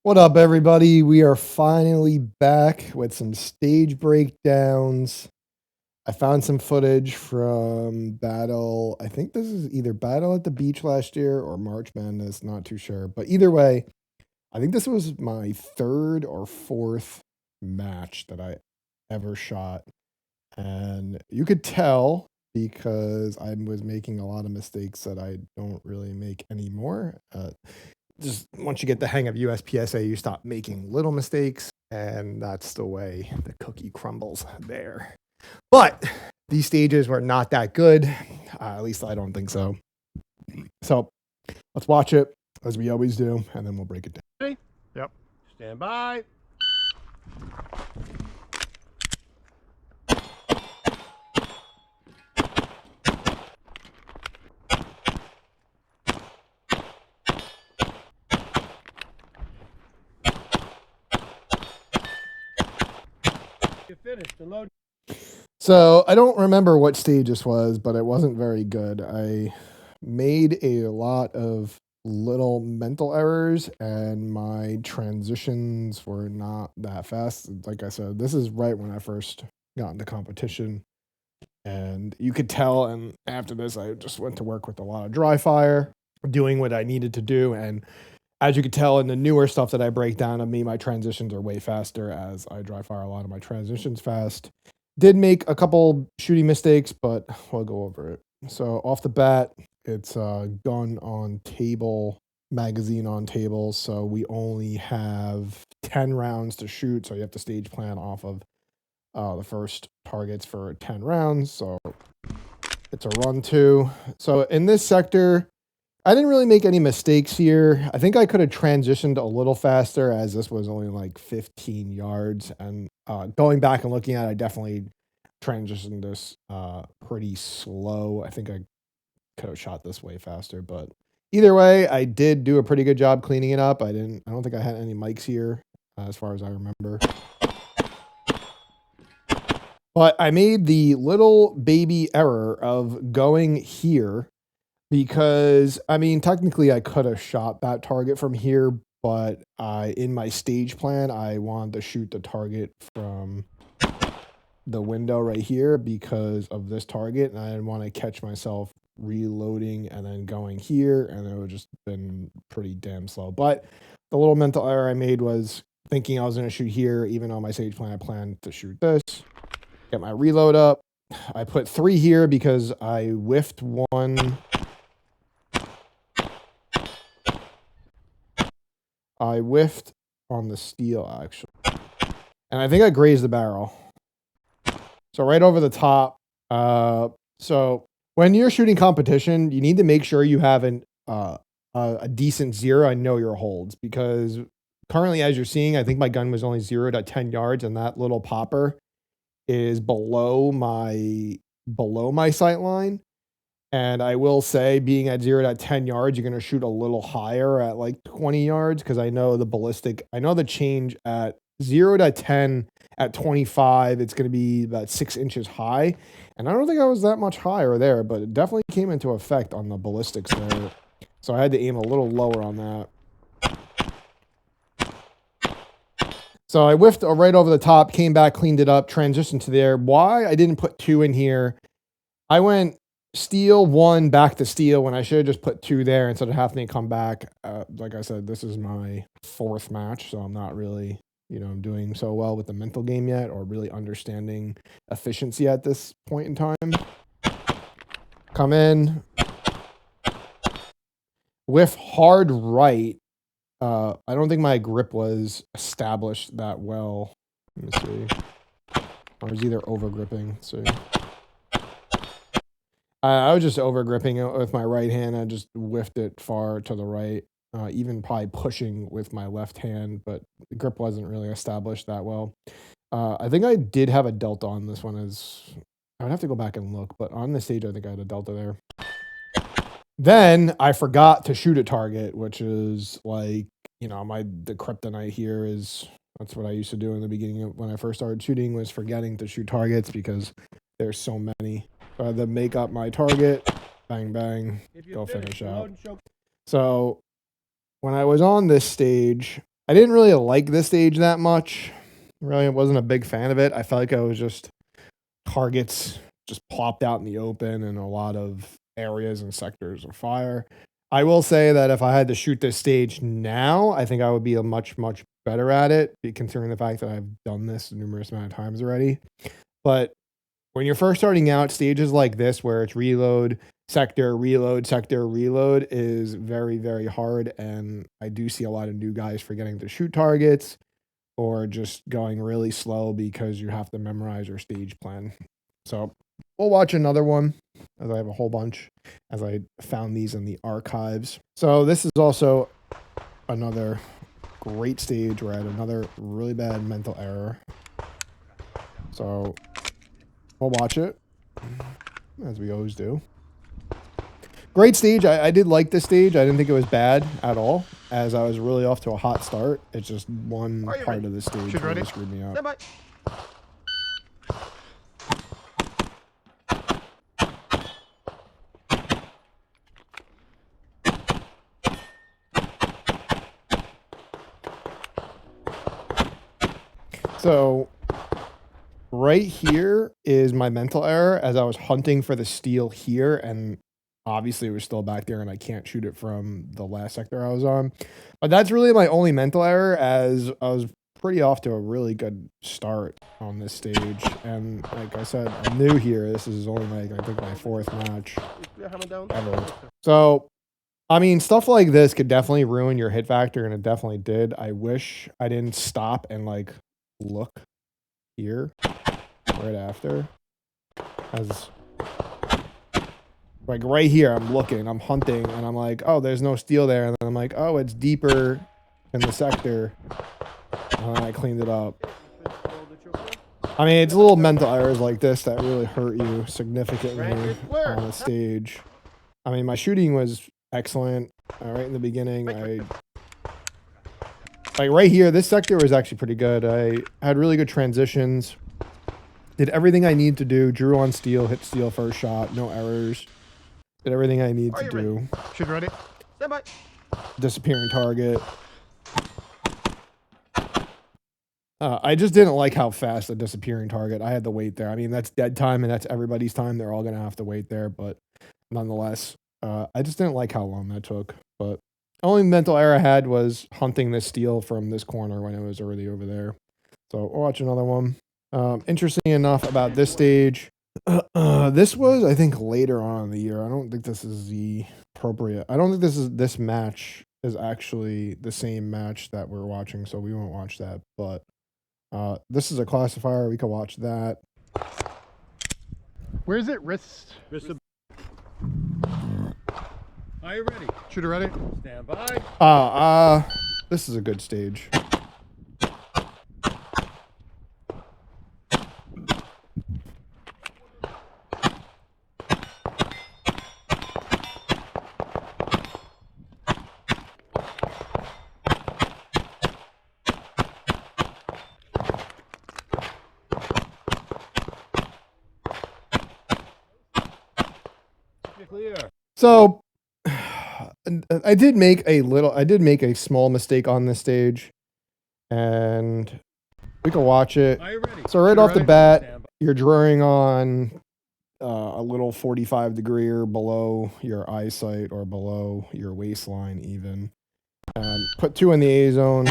What up, everybody? We are finally back with some stage breakdowns. I found some footage from Battle. I think this is either Battle at the Beach last year or March Madness, not too sure. But either way, I think this was my third or fourth match that I ever shot. And you could tell because I was making a lot of mistakes that I don't really make anymore. Just once you get the hang of USPSA, you stop making little mistakes, and that's the way the cookie crumbles there. But these stages were not that good. At least I don't think so. So let's watch it as we always do, and then we'll break it down. Ready? Yep. Stand by. You finished the load. So I don't remember what stage this was, but it wasn't very good. I made a lot of little mental errors, and my transitions were not that fast. Like I said, this is right when I first got into competition, and you could tell. And after this, I just went to work with a lot of dry fire, doing what I needed to do. And as you could tell in the newer stuff that I break down of me, my transitions are way faster as I dry fire a lot of my transitions fast. Did make a couple shooting mistakes, but we'll go over it. So off the bat, it's gun on table, magazine on table. So we only have 10 rounds to shoot. So you have to stage plan off of the first targets for 10 rounds. So it's a run two. So in this sector, I didn't really make any mistakes here. I think I could have transitioned a little faster as this was only like 15 yards. And going back and looking at it, I definitely transitioned this pretty slow. I think I could have shot this way faster, but either way, I did do a pretty good job cleaning it up. I don't think I had any mics here as far as I remember. But I made the little baby error of going here because, I mean, technically I could have shot that target from here, but in my stage plan, I wanted to shoot the target from the window right here because of this target, and I didn't want to catch myself reloading and then going here, and it would just been pretty damn slow. But the little mental error I made was thinking I was going to shoot here, even though my stage plan I planned to shoot this. Get my reload up. I put 3 here because I whiffed one. I whiffed on the steel, actually. And I think I grazed the barrel. So right over the top. So when you're shooting competition, you need to make sure you have a decent zero and know your holds. Because currently, as you're seeing, I think my gun was only 0 to 10 yards. And that little popper is below my sight line. And I will say, being at 0 to 10 yards, you're going to shoot a little higher at like 20 yards because I know the change at 0 to 10 at 25, it's going to be about 6 inches high. And I don't think I was that much higher there, but it definitely came into effect on the ballistics there. So I had to aim a little lower on that. So I whiffed right over the top, came back, cleaned it up, transitioned to there. Why I didn't put 2 in here, I went steel 1 back to steel when I should have just put 2 there instead of having to come back. Like I said, this is my 4th match, so I'm not really, doing so well with the mental game yet or really understanding efficiency at this point in time. Come in. Whiff hard right. I don't think my grip was established that well. Let me see. I was either over gripping. Let's see. I was just over gripping it with my right hand. I just whiffed it far to the right, even probably pushing with my left hand, but the grip wasn't really established that well. I think I did have a delta on this one. I would have to go back and look, but on the stage, I think I had a delta there. Then I forgot to shoot a target, which is like, the kryptonite here is, that's what I used to do in the beginning of when I first started shooting, was forgetting to shoot targets because there's so many. So I had to make up my target, bang, bang, go finish out. So when I was on this stage, I didn't really like this stage that much. Really, I wasn't a big fan of it. I felt like I was just targets just plopped out in the open and a lot of areas and sectors of fire. I will say that if I had to shoot this stage now, I think I would be a much, much better at it, considering the fact that I've done this a numerous amount of times already. But when you're first starting out, stages like this where it's reload, sector, reload is very, very hard. And I do see a lot of new guys forgetting to shoot targets or just going really slow because you have to memorize your stage plan. So we'll watch another one, as I have a whole bunch, as I found these in the archives. So this is also another great stage where I had another really bad mental error. So we'll watch it, as we always do. Great stage. I did like this stage. I didn't think it was bad at all, as I was really off to a hot start. It's just one part of the stage really screwed me up. So right here is my mental error, as I was hunting for the steel here, and obviously it was still back there and I can't shoot it from the last sector I was on. But that's really my only mental error, as I was pretty off to a really good start on this stage. And like I said, I'm new here. This is only I think my fourth match ever. So, I mean, stuff like this could definitely ruin your hit factor, and it definitely did. I wish I didn't stop and like look here right after, as like right here I'm looking, I'm hunting, and I'm like, oh, there's no steel there, and then I'm like, oh, it's deeper in the sector, and then I cleaned it up. I mean, it's little mental errors like this that really hurt you significantly on the stage. I mean, my shooting was excellent right in the beginning. Like right here, this sector was actually pretty good. I had really good transitions. Did everything I need to do. Drew on steel, hit steel first shot, no errors. Did everything I need to do. Shoot ready. Stand by. Disappearing target. I just didn't like how fast the disappearing target. I had to wait there. I mean, that's dead time and that's everybody's time. They're all going to have to wait there, but nonetheless, I just didn't like how long that took. But the only mental error I had was hunting this steel from this corner when it was already over there. So we'll watch another one. Interesting enough about this stage, this was, I think, later on in the year. I don't think this is the appropriate. I don't think this match is actually the same match that we're watching, so we won't watch that. But this is a classifier. We can watch that. Where is it? Wrist. Are you ready? Shooter ready. Stand by. This is a good stage. Clear. So I did make a small mistake on this stage, and we can watch it. So right off the bat, you're drawing on a little 45 degree or below your eyesight or below your waistline even. And put 2 in the A zone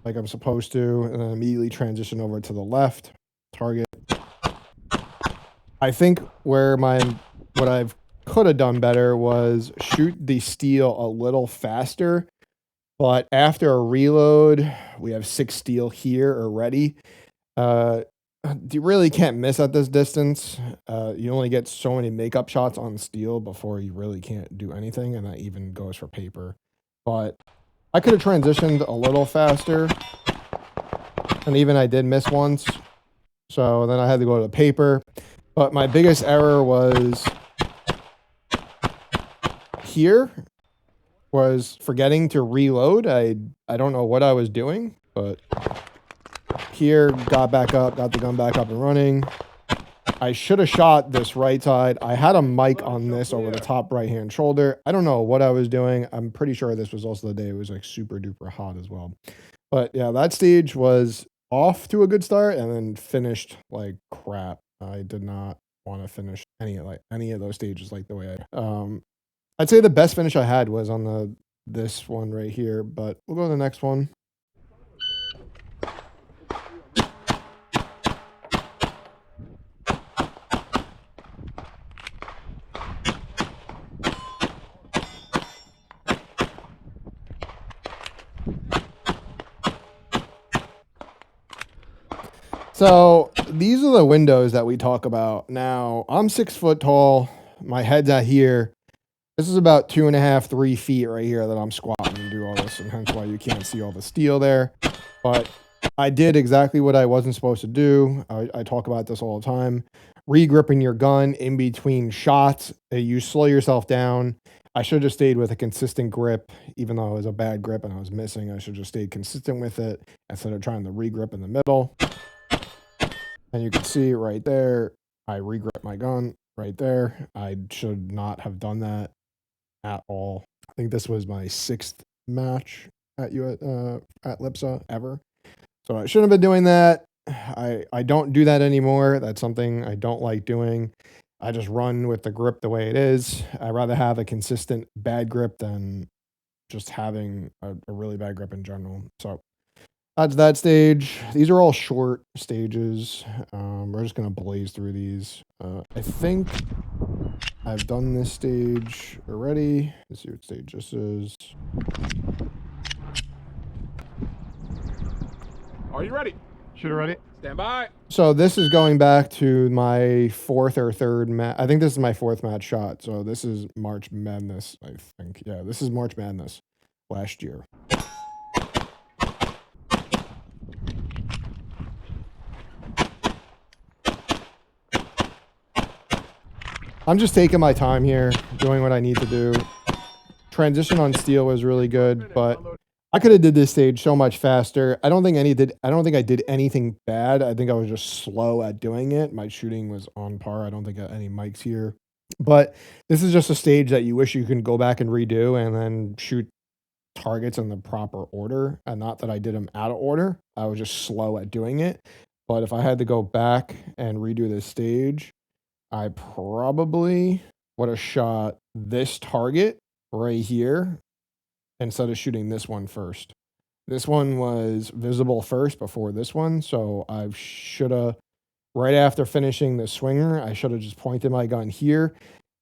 like I'm supposed to, and then immediately transition over to the left target. I think what I've could have done better was shoot the steel a little faster, but after a reload, we have 6 steel here already. You really can't miss at this distance. You only get so many makeup shots on steel before you really can't do anything, and that even goes for paper. But I could have transitioned a little faster, and even I did miss once, so then I had to go to the paper. But my biggest error was here, was forgetting to reload. I don't know what I was doing, but here, got the gun back up and running. I should have shot this right side. I had a mic on this over the top right hand shoulder. I don't know what I was doing. I'm pretty sure this was also the day it was like super duper hot as well. But yeah, that stage was off to a good start and then finished like crap. I did not want to finish any of those stages like the way I'd say the best finish I had was on this one right here, but we'll go to the next one. So these are the windows that we talk about. Now, I'm 6 foot tall. My head's out here. This is about 2.5, 3 feet right here that I'm squatting and do all this, and hence why you can't see all the steel there. But I did exactly what I wasn't supposed to do. I talk about this all the time. Re-gripping your gun in between shots. You slow yourself down. I should have stayed with a consistent grip, even though it was a bad grip and I was missing. I should have stayed consistent with it instead of trying to re-grip in the middle. And you can see right there, I re-grip my gun right there. I should not have done that at all. I think this was my 6th match at LIPSA ever. So I shouldn't have been doing that. I don't do that anymore. That's something I don't like doing. I just run with the grip the way it is. I'd rather have a consistent bad grip than just having a really bad grip in general. So that's that stage. These are all short stages. We're just going to blaze through these. I think I've done this stage already. Let's see what stage this is. Are you ready? Shooter ready. Stand by. So this is going back to my 4th or 3rd match. I think this is my 4th match shot. So this is March Madness, I think. Yeah, this is March Madness last year. I'm just taking my time here, doing what I need to do. Transition on steel was really good, but I could have did this stage so much faster. I don't think I did anything bad. I think I was just slow at doing it. My shooting was on par. I don't think I got any mics here. But this is just a stage that you wish you can go back and redo and then shoot targets in the proper order. And not that I did them out of order. I was just slow at doing it. But if I had to go back and redo this stage, I probably would have shot this target right here instead of shooting this one first. This one was visible first before this one, so I should have, right after finishing the swinger, I should have just pointed my gun here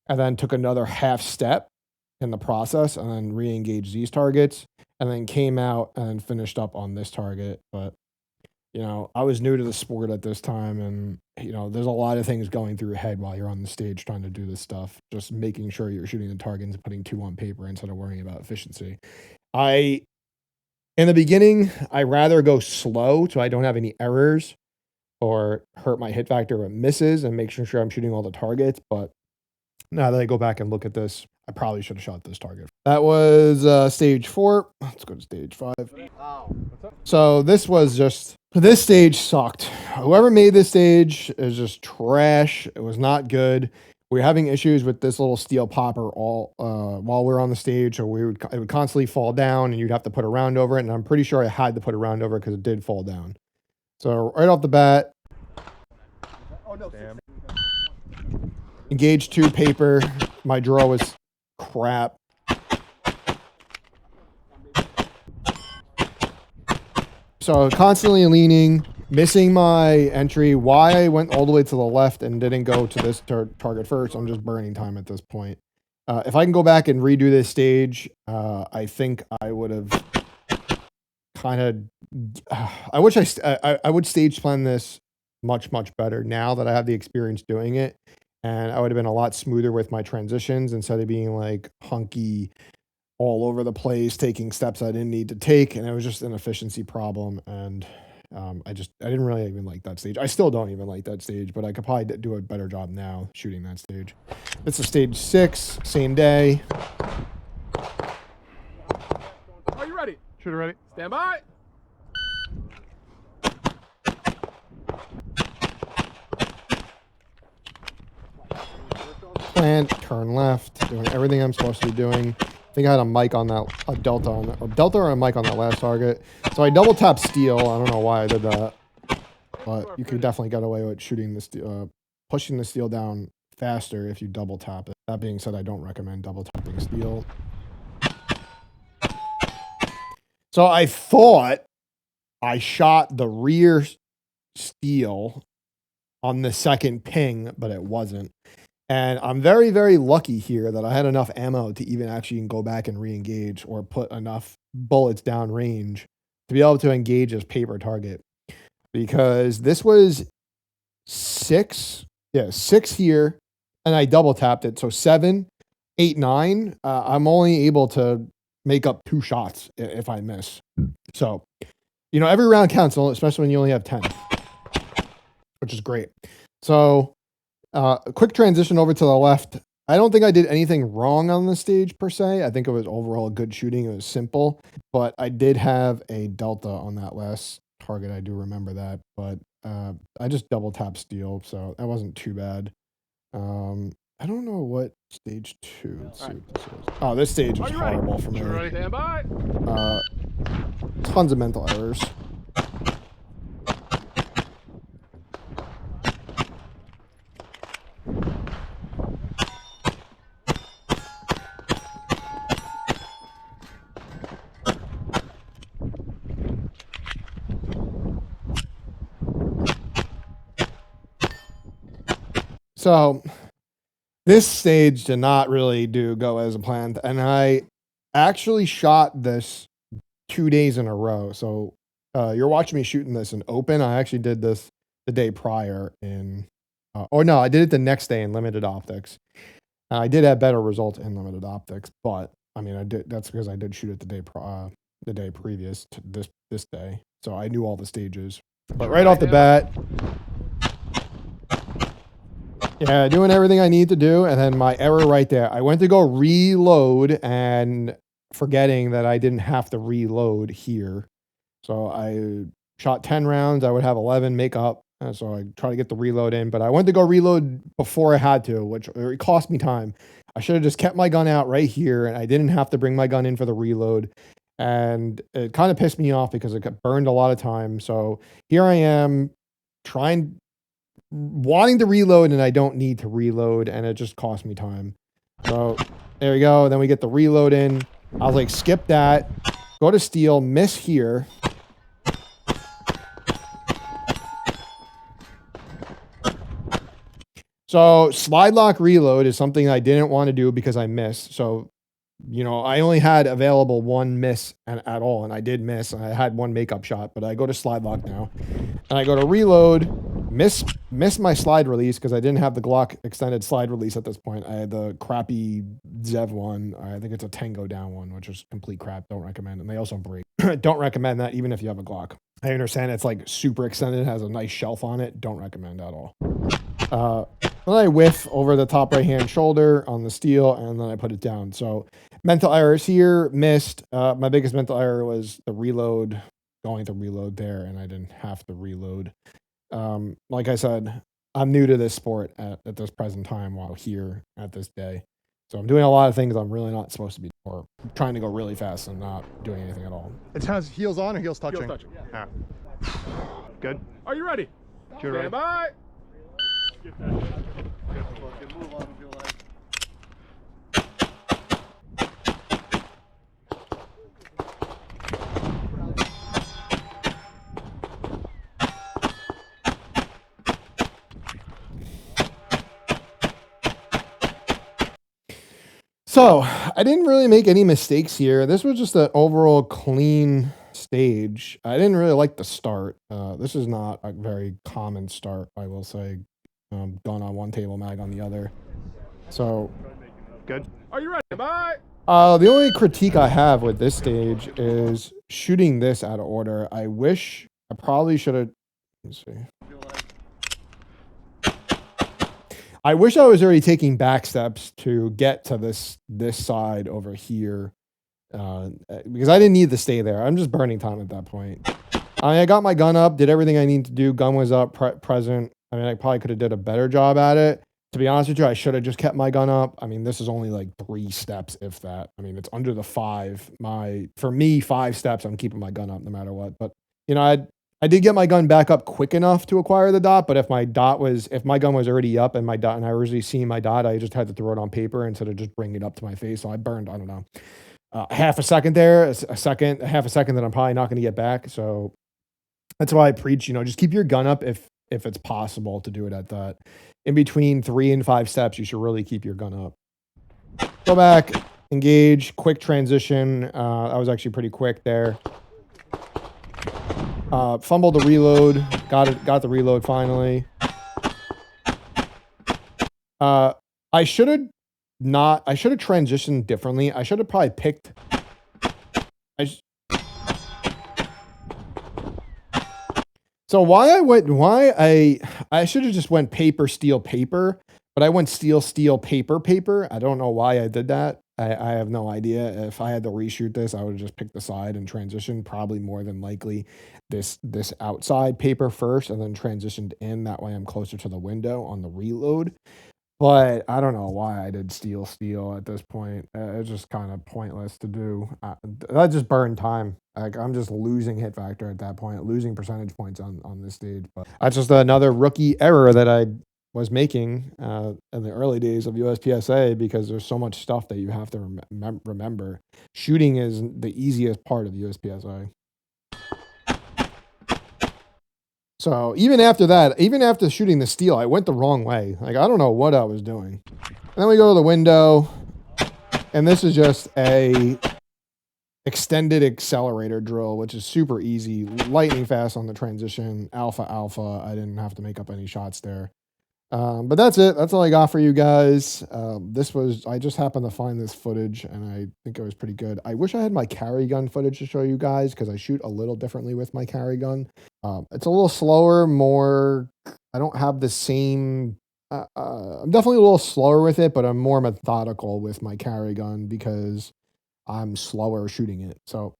and then took another half step in the process and then re-engaged these targets and then came out and finished up on this target. But you know, I was new to the sport at this time, and you know, there's a lot of things going through your head while you're on the stage trying to do this stuff. Just making sure you're shooting the targets and putting 2 on paper instead of worrying about efficiency. In the beginning, I rather go slow so I don't have any errors or hurt my hit factor with misses and make sure I'm shooting all the targets. But now that I go back and look at this, I probably should have shot this target. That was stage 4. Let's go to stage 5. So this stage sucked. Whoever made this stage is just trash. It was not good. We were having issues with this little steel popper while we were on the stage, so it would constantly fall down, and you'd have to put a round over it. And I'm pretty sure I had to put a round over it because it did fall down. So right off the bat, engage 2 paper. My draw was crap. So constantly leaning, missing my entry. Why I went all the way to the left and didn't go to this target first, I'm just burning time at this point. If I can go back and redo this stage, I think I would have kind of... I wish I would stage plan this much better now that I have the experience doing it. And I would have been a lot smoother with my transitions instead of being like hunky all over the place, taking steps I didn't need to take. And it was just an efficiency problem. And I didn't really even like that stage. I still don't even like that stage, but I could probably do a better job now shooting that stage. This is stage 6, same day. Are you ready? Shooter ready. Stand by. Plant, turn left, doing everything I'm supposed to be doing. I think I had a mic on that, a delta on that, a delta or a mic on that last target. So I double tap steel. I don't know why I did that, but you could definitely get away with shooting the steel, pushing the steel down faster if you double tap it. That being said, I don't recommend double tapping steel. So I thought I shot the rear steel on the second ping, but it wasn't. And I'm very, very lucky here that I had enough ammo to even actually go back and re-engage or put enough bullets down range to be able to engage this paper target. Because this was 6 here, and I double tapped it. So 7, 8, 9. I'm only able to make up 2 shots if I miss. So, you know, every round counts, especially when you only have 10, which is great. So, a quick transition over to the left. I don't think I did anything wrong on the stage per se. I think it was overall good shooting. It was simple, but I did have a delta on that last target. I do remember that, but I just double tap steel, so that wasn't too bad. I don't know what stage 2. Let's see what this is. Oh, this stage was horrible for me. Ready? Stand by. Tons of mental errors. So this stage did not really go as planned, and I actually shot this 2 days in a row. So you're watching me shooting this in open. I actually did this the day prior in, or no, I did it the next day in limited optics. I did have better results in limited optics, but I mean, that's because I did shoot it the day previous to this day, so I knew all the stages. But right off the bat, yeah, doing everything I need to do, and then my error right there. I went to go reload and forgetting that I didn't have to reload here. So I shot 10 rounds. I would have 11 make up. So I try to get the reload in, but I went to go reload before I had to, which it cost me time. I should have just kept my gun out right here, and I didn't have to bring my gun in for the reload. And it kind of pissed me off because it got burned a lot of time. So here I am wanting to reload, and I don't need to reload, and it just cost me time. So there we go. Then we get the reload in. I was like, skip that, go to steel, miss here. So slide lock reload is something I didn't want to do because I missed. So, you know, I only had available 1 miss at all, and I did miss. And I had 1 makeup shot, but I go to slide lock now, and I go to reload, miss my slide release because I didn't have the Glock extended slide release at this point. I had the crappy Zev one. I think it's a Tango down one, which is complete crap. Don't recommend. And they also break. Don't recommend that even if you have a Glock. I understand it's like super extended, has a nice shelf on it. Don't recommend at all. Then I whiff over the top right hand shoulder on the steel, and then I put it down. So mental errors here, missed. My biggest mental error was the reload, going to reload there, and I didn't have to reload. Like I said, I'm new to this sport at this present time while here at this day. So I'm doing a lot of things I'm really not supposed to be, or trying to go really fast and not doing anything at all. It has heels on or heels touching? Heels touching. Yeah. Good. Are you ready? Stand by. Get that. Good move on, feel like. So I didn't really make any mistakes here. This was just an overall clean stage. I didn't really like the start. This is not a very common start, I will say. Gun on one table, mag on the other. So Good. Are you ready? Bye. the only critique I have with this stage is shooting this out of order. I wish I probably should have. Let's see. I wish I was already taking back steps to get to this side over here, because I didn't need to stay there. I'm just burning time at that point. I got my gun up, did everything I need to do. Gun was up, present. I mean, I probably could have did a better job at it, To be honest with you, I should have just kept my gun up. I mean, this is only like 3 steps, if that. I mean, it's under the 5. For me, 5 steps, I'm keeping my gun up no matter what. But, you know, I did get my gun back up quick enough to acquire the dot, but if my gun was already up and I originally seen my dot, I just had to throw it on paper instead of just bringing it up to my face. So I burned, I don't know, half a second there, half a second that I'm probably not gonna get back. So that's why I preach, you know, just keep your gun up if it's possible to do it at that. In between 3 and 5 steps, you should really keep your gun up. Go back, engage, quick transition. That was actually pretty quick there. Fumbled the reload. Got the reload finally. I should have transitioned differently. I should have probably picked. So I should have just went paper, steel, paper, but I went steel, steel, paper, paper. I don't know why I did that. I have no idea. If I had to reshoot this, I would have just picked the side and transitioned, probably more than likely this outside paper first and then transitioned in. That way I'm closer to the window on the reload. But I don't know why I did steel at this point. It's just kind of pointless to do. That just burned time. Like, I'm just losing hit factor at that point, losing percentage points on this stage. But that's just another rookie error that I was making in the early days of USPSA, because there's so much stuff that you have to remember. Shooting is the easiest part of USPSA. So even after that, even after shooting the steel, I went the wrong way. Like, I don't know what I was doing. And then we go to the window, and this is just a extended accelerator drill, which is super easy, lightning fast on the transition, alpha. I didn't have to make up any shots there. But that's it. That's all I got for you guys. I just happened to find this footage, and I think it was pretty good. I wish I had my carry gun footage to show you guys, because I shoot a little differently with my carry gun. It's a little slower, I don't have the same, I'm definitely a little slower with it, but I'm more methodical with my carry gun because I'm slower shooting it. So,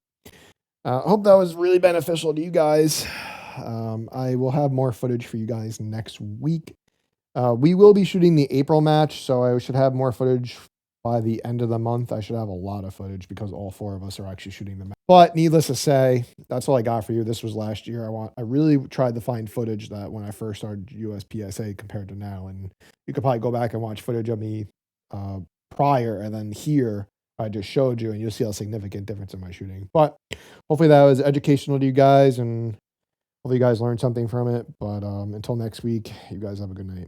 hope that was really beneficial to you guys. I will have more footage for you guys next week. We will be shooting the April match, so I should have more footage by the end of the month. I should have a lot of footage because all 4 of us are actually shooting the match. But needless to say, that's all I got for you. This was last year. I really tried to find footage that when I first started USPSA compared to now, and you could probably go back and watch footage of me prior, and then here I just showed you, and you'll see a significant difference in my shooting. But hopefully that was educational to you guys, and hopefully you guys learned something from it. But until next week, you guys have a good night.